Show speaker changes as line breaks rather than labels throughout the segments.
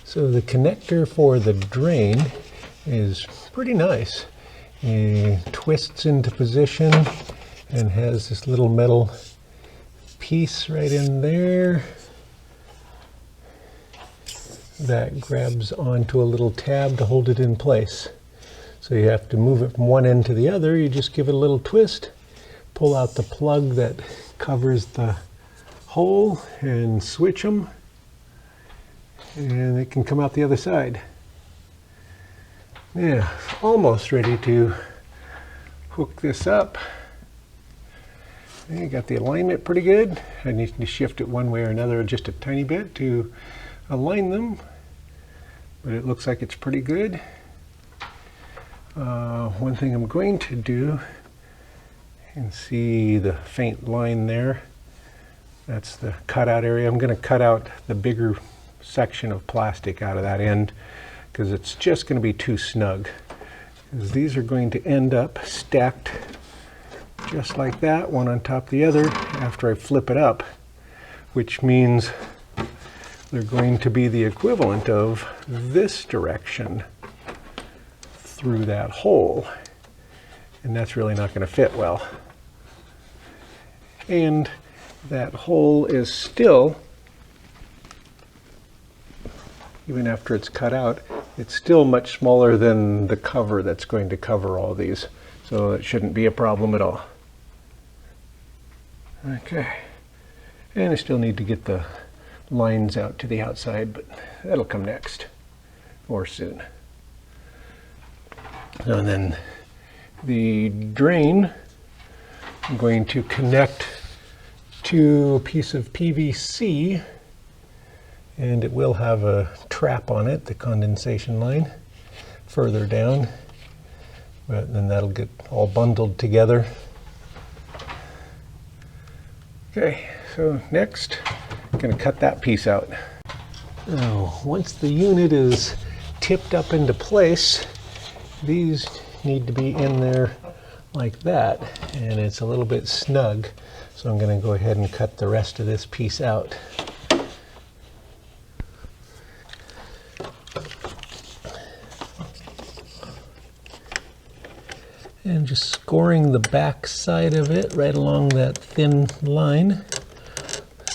So the connector for the drain is pretty nice. It twists into position and has this little metal piece right in there that grabs onto a little tab to hold it in place. So you have to move it from one end to the other. You just give it a little twist, pull out the plug that covers the hole and switch them, and it can come out the other side. Yeah, almost ready to hook this up. You got the alignment pretty good. I need to shift it one way or another just a tiny bit to align them, but it looks like it's pretty good. One thing I'm going to do, you can see the faint line there. That's the cutout area. I'm going to cut out the bigger section of plastic out of that end because it's just going to be too snug. Because these are going to end up stacked just like that, one on top of the other, after I flip it up, which means they're going to be the equivalent of this direction through that hole, and that's really not going to fit well. And that hole is still, even after it's cut out, it's still much smaller than the cover that's going to cover all these, so it shouldn't be a problem at all. Okay, and I still need to get the lines out to the outside, but that'll come next or soon. And then the drain, I'm going to connect to a piece of PVC, and it will have a trap on it, the condensation line, further down, but then that'll get all bundled together. Okay, so next I'm going to cut that piece out. Now, once the unit is tipped up into place, these need to be in there like that, and it's a little bit snug, so I'm going to go ahead and cut the rest of this piece out. And just scoring the back side of it right along that thin line.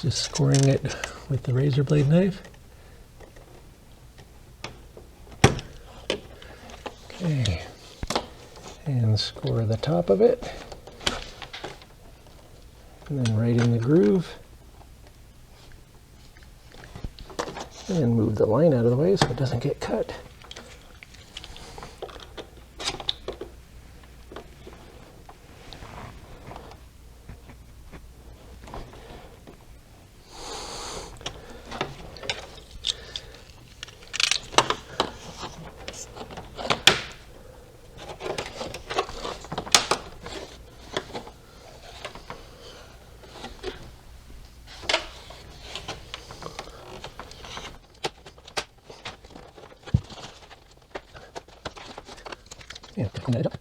Just scoring it with the razor blade knife. Okay, and score the top of it, and then right in the groove, and move the line out of the way so it doesn't get cut. Yeah, clean that up.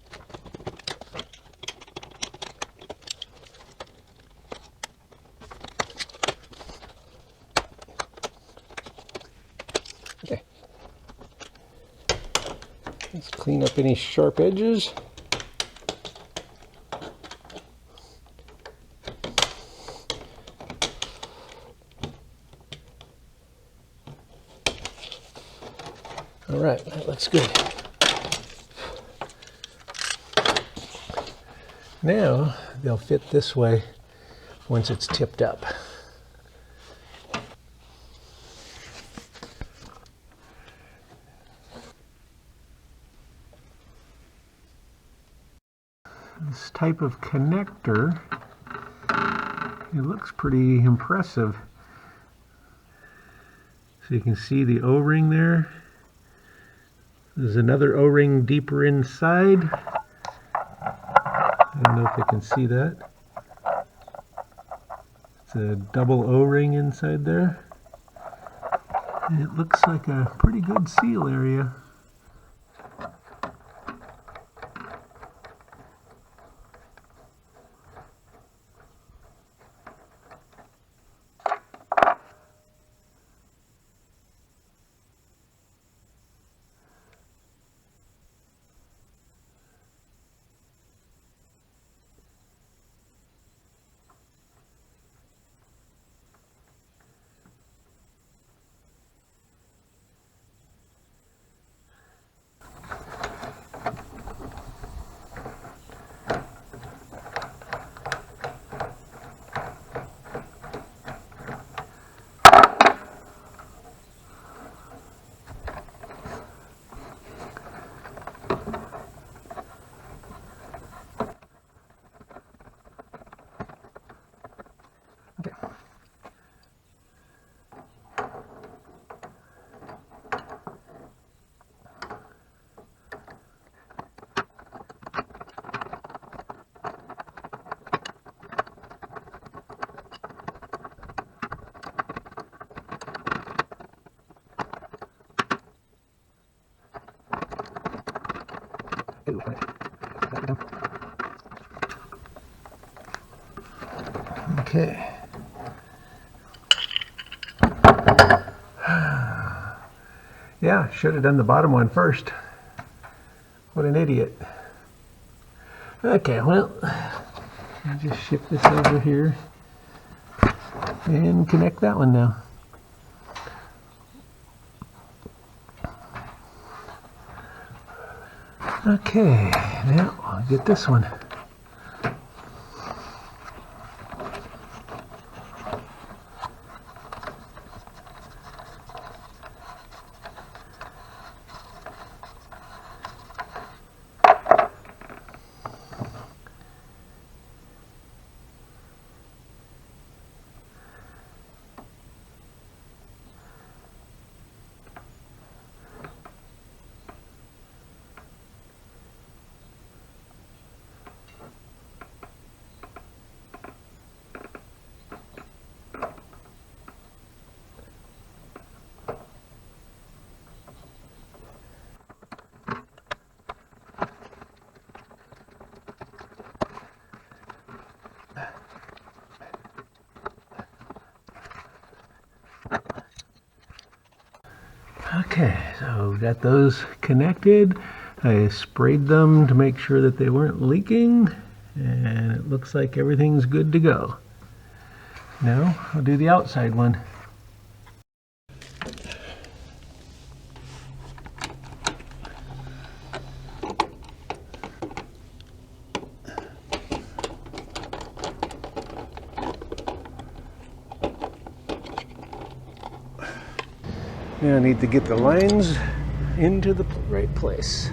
Okay. Let's clean up any sharp edges. All right, that looks good. Now they'll fit this way once it's tipped up. This type of connector, it looks pretty impressive. So you can see the O-ring there. There's another O-ring deeper inside. I don't know if you can see that. It's a double O-ring inside there. And it looks like a pretty good seal area. too. Okay. Yeah, should have done the bottom one first. What an idiot. Okay, well, I'll just shift this over here and connect that one now. Okay, now I'll get this one. Okay, so we got those connected. I sprayed them to make sure that they weren't leaking, and it looks like everything's good to go. Now I'll do the outside one. Now I need to get the lines into the right place.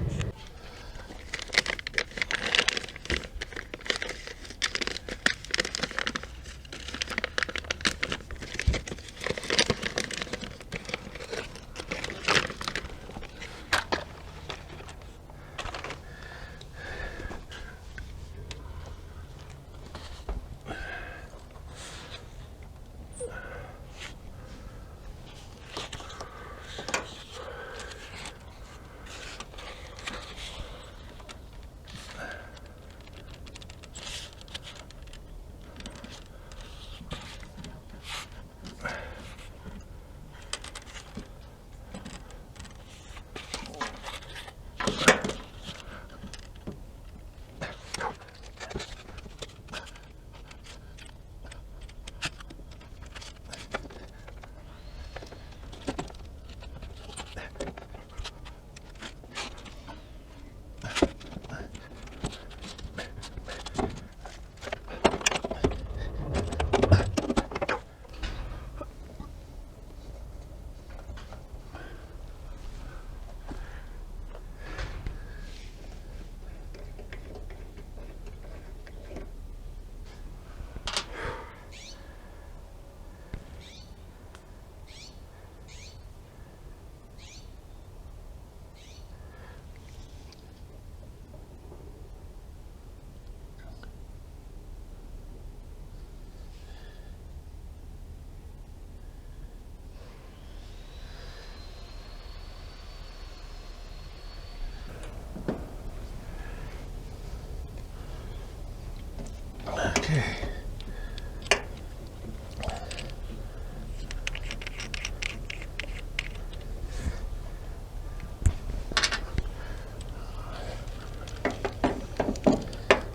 Okay.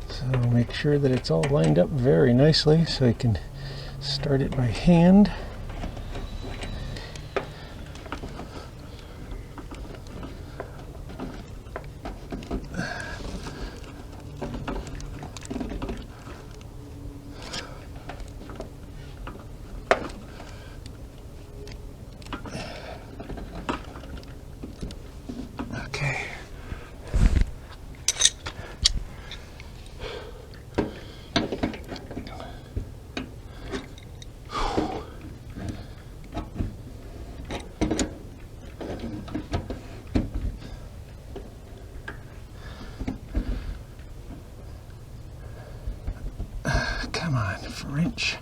So make sure that it's all lined up very nicely so I can start it by hand. Okay. Come on, French.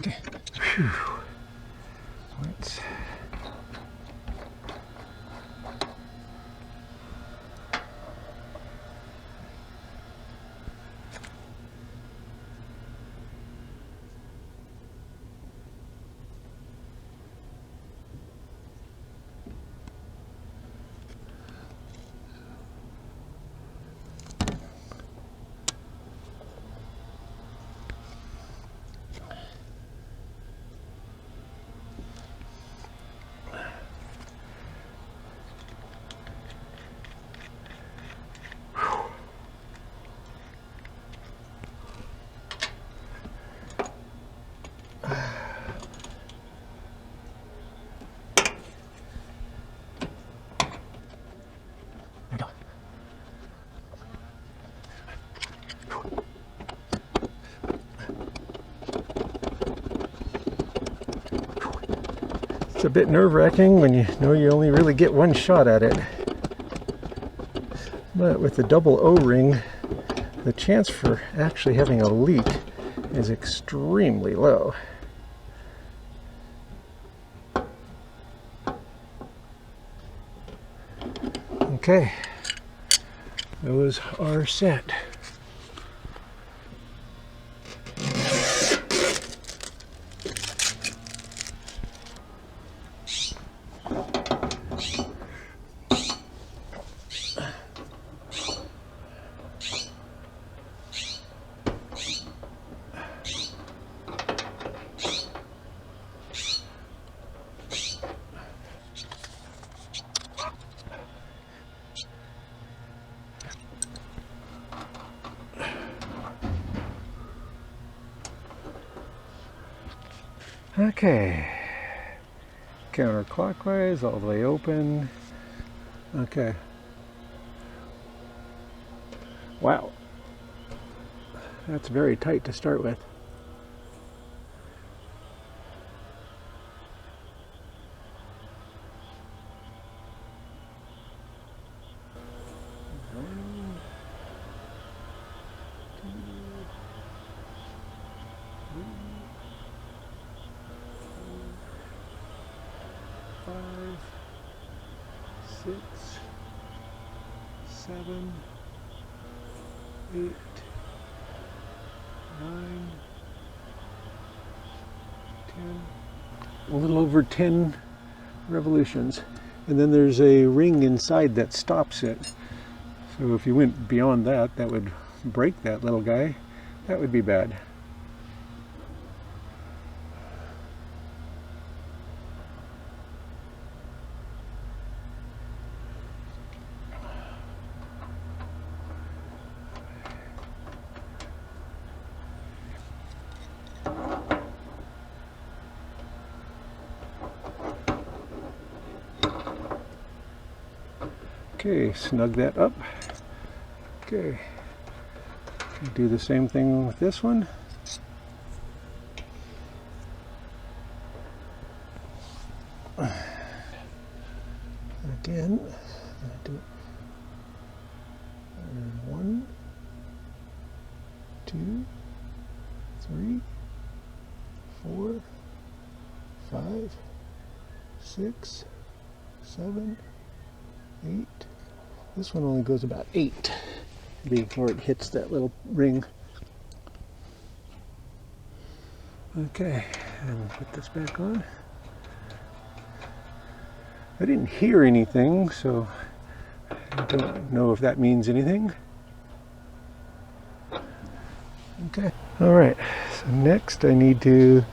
Okay. Whew. Let's It's a bit nerve-wracking when you know you only really get one shot at it. But with the double O-ring, the chance for actually having a leak is extremely low. Okay, those are set. Okay, counterclockwise, all the way open. Okay. Wow, that's very tight to start with. Five, 6, 7, 8, 9, 10. A little over 10 revolutions. And then there's a ring inside that stops it. So if you went beyond that, that would break that little guy. That would be bad. Okay, snug that up. Okay, do the same thing with this one. Again, do it. 1, 2, 3, 4, 5, 6, 7, 8. This one only goes about 8 before it hits that little ring. Okay, and put this back on. I didn't hear anything, so I don't know if that means anything. Okay. All right. So next, I need to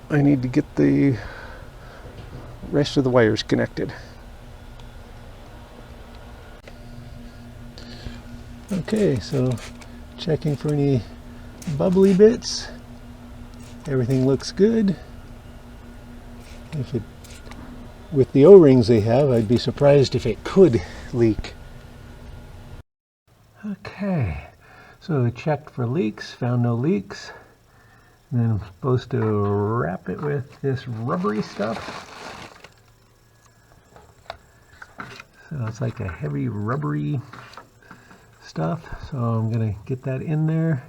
get the rest of the wires connected. Okay, so checking for any bubbly bits. Everything looks good. With the O-rings they have, I'd be surprised if it could leak. Okay, so I checked for leaks, found no leaks. And then I'm supposed to wrap it with this rubbery stuff. So it's like a heavy rubbery stuff. So I'm gonna get that in there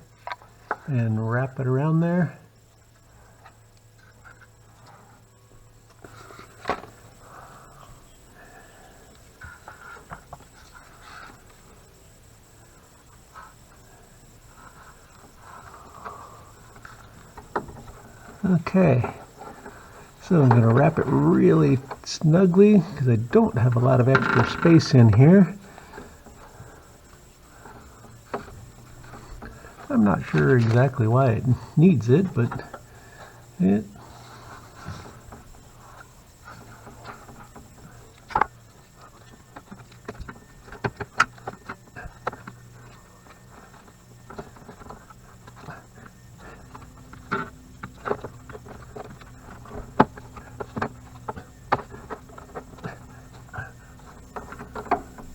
and wrap it around there. Okay, so I'm going to wrap it really snugly because I don't have a lot of extra space in here. I'm not sure exactly why it needs it, but it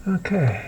okay.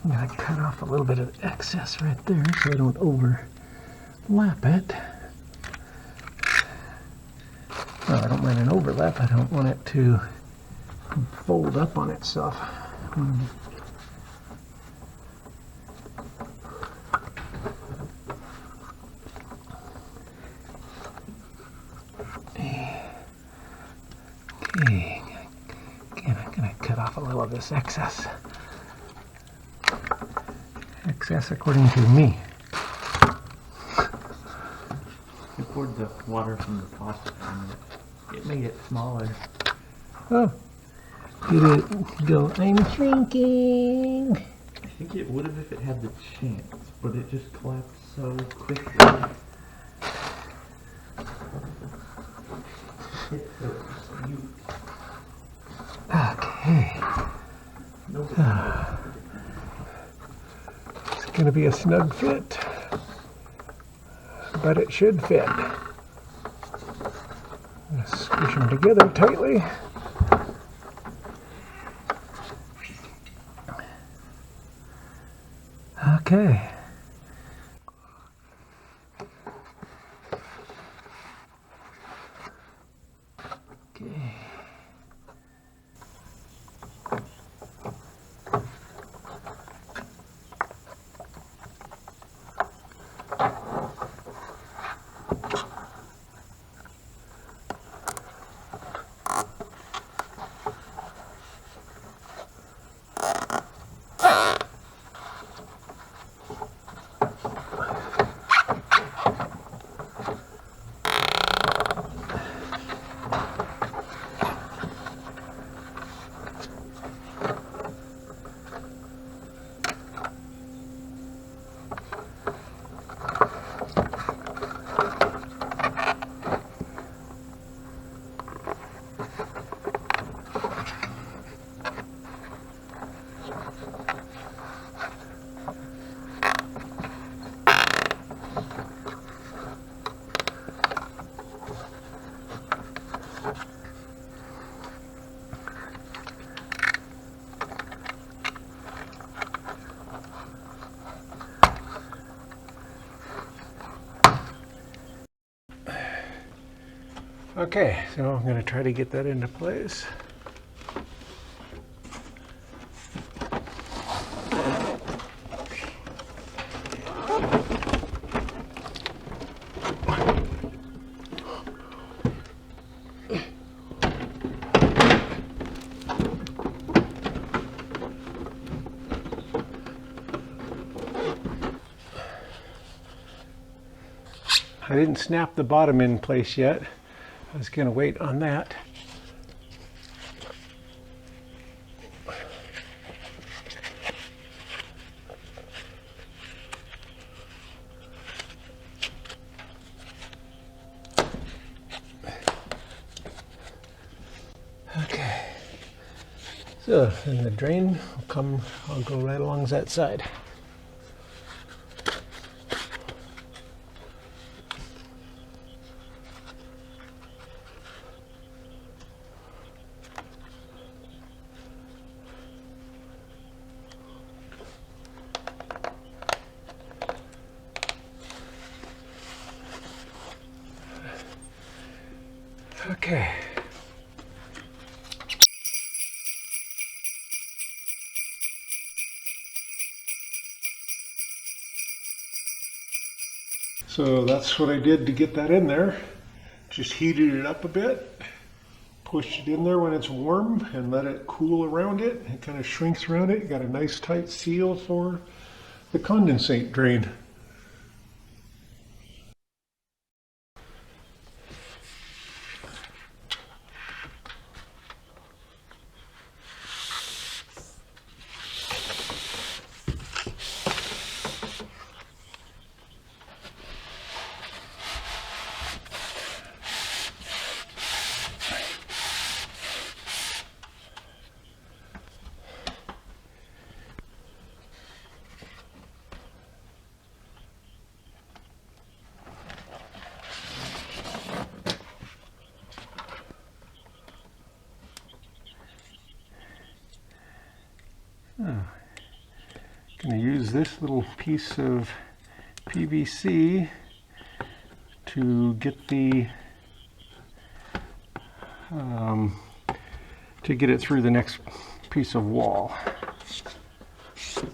I'm going to cut off a little bit of excess right there so I don't overlap it. Well, I don't mind an overlap. I don't want it to fold up on itself. Okay, again, I'm going to cut off a little of this excess. Excess according to me.
I poured the water from the faucet and it made it smaller.
Oh, did it go, I'm shrinking?
I think it would have if it had the chance, but it just collapsed so quickly. It hurts.
Okay.
No.
It's going to be a snug fit, but it should fit. I'm going to squish them together tightly. Okay. Okay. Okay, so I'm going to try to get that into place. I didn't snap the bottom in place yet. I was going to wait on that. Okay. So, and the drain will come, I'll go right along that side. Okay. So that's what I did to get that in there. Just heated it up a bit, pushed it in there when it's warm, and let it cool around it. It kind of shrinks around it. Got a nice tight seal for the condensate drain. Going to use this little piece of PVC to get the get it through the next piece of wall. So.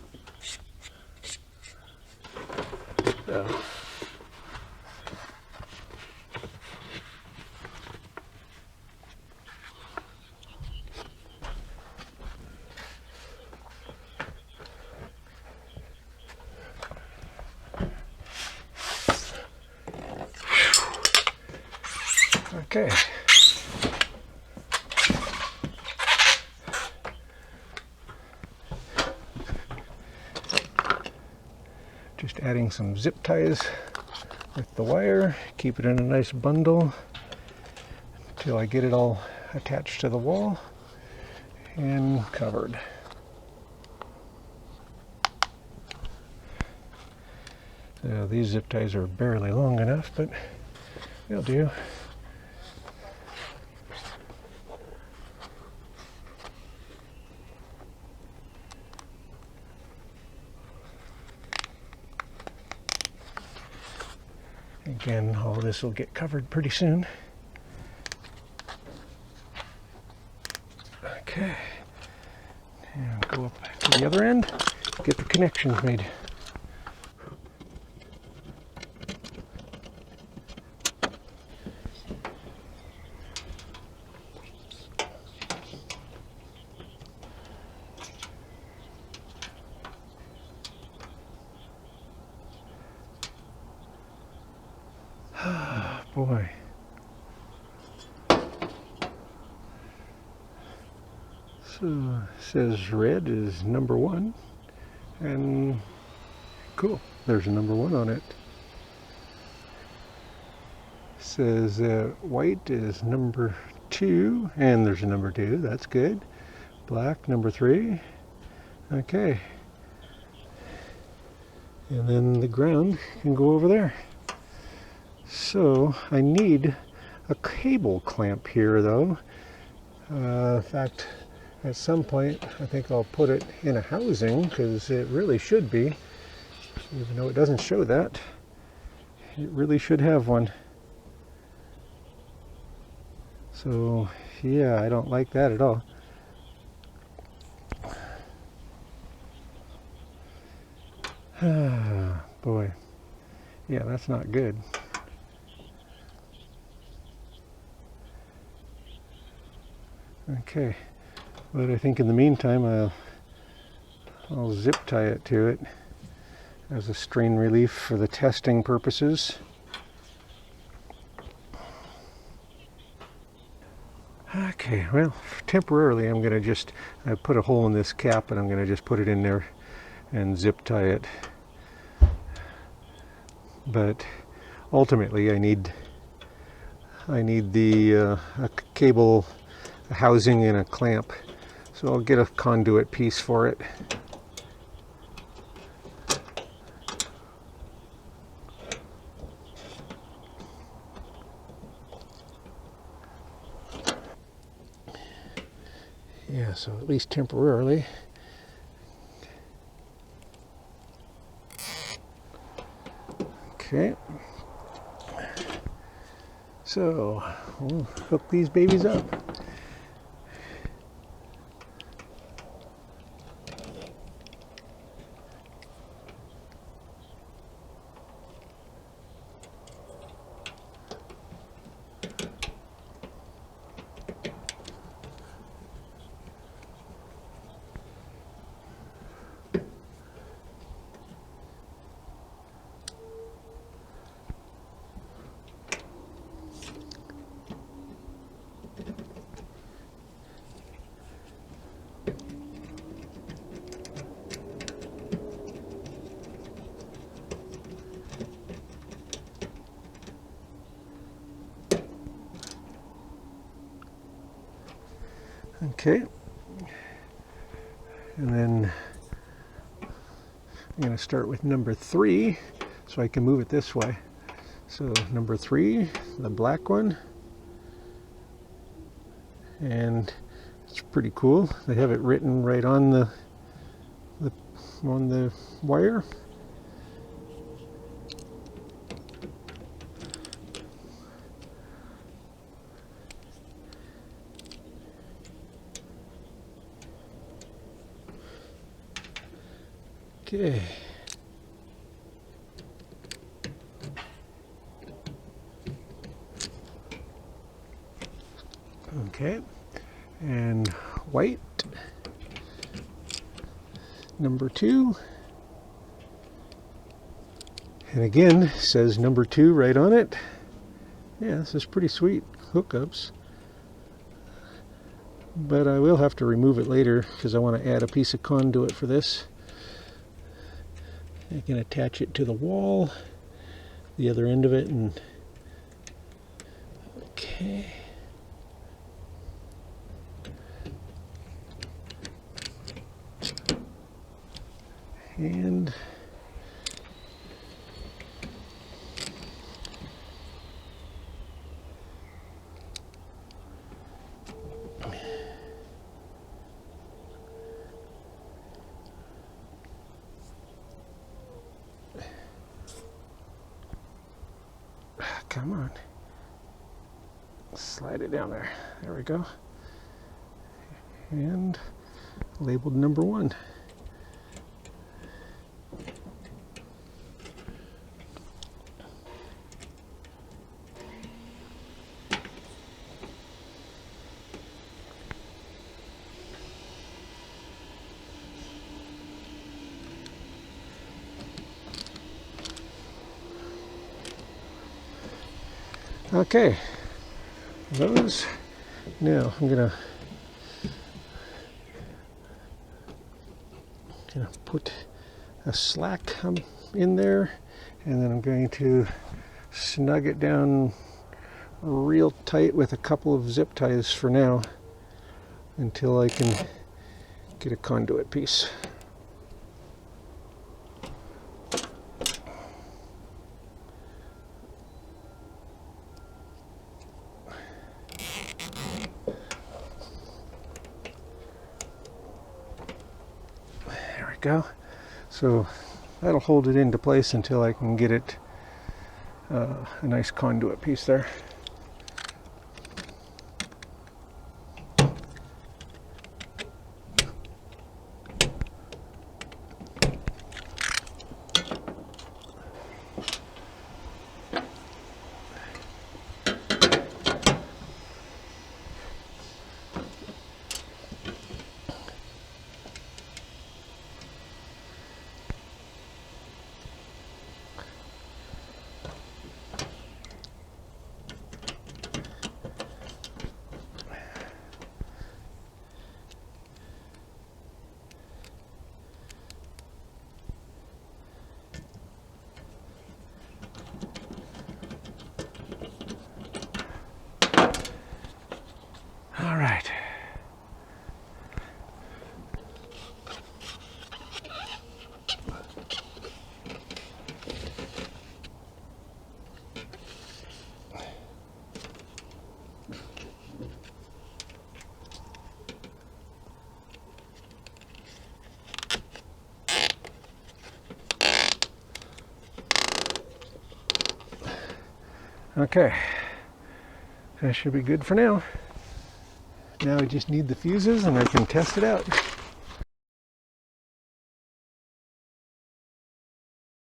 Okay. Just adding some zip ties with the wire, keep it in a nice bundle until I get it all attached to the wall and covered. So these zip ties are barely long enough, but they'll do. Again, all this will get covered pretty soon. Okay, and go up to the other end, get the connections made. Boy. So it says red is number 1, and cool, there's a number 1 on it. Says white is number 2, and there's a number 2, that's good. Black, number 3, okay. And then the ground can go over there. So I need a cable clamp here though. In fact, at some point I think I'll put it in a housing because it really should be, even though it doesn't show that. It really should have one. So yeah, I don't like that at all. Boy, yeah, that's not good. Okay, but I think in the meantime I'll zip tie it to it as a strain relief for the testing purposes. Okay, well, temporarily I'm going to I put a hole in this cap and I'm going to just put it in there and zip tie it. But ultimately I need the a cable, a housing and a clamp So I'll get a conduit piece for it. Yeah, so at least temporarily. Okay. So we'll hook these babies up. Okay, and then I'm going to start with number 3 so I can move it this way. So number 3, the black one, and it's pretty cool. They have it written right on the wire. Okay. Okay, and white, number 2, and again says number 2 right on it. Yeah, this is pretty sweet hookups, but I will have to remove it later because I want to add a piece of conduit for this. I can attach it to the wall, the other end of it, and okay. And come on, slide it down there. There we go. And labeled number 1. Okay, those. Now I'm gonna put a slack in there, and then I'm going to snug it down real tight with a couple of zip ties for now until I can get a conduit piece. Go. So that'll hold it into place until I can get it a nice conduit piece there. Okay, that should be good for now. Now I just need the fuses and I can test it out.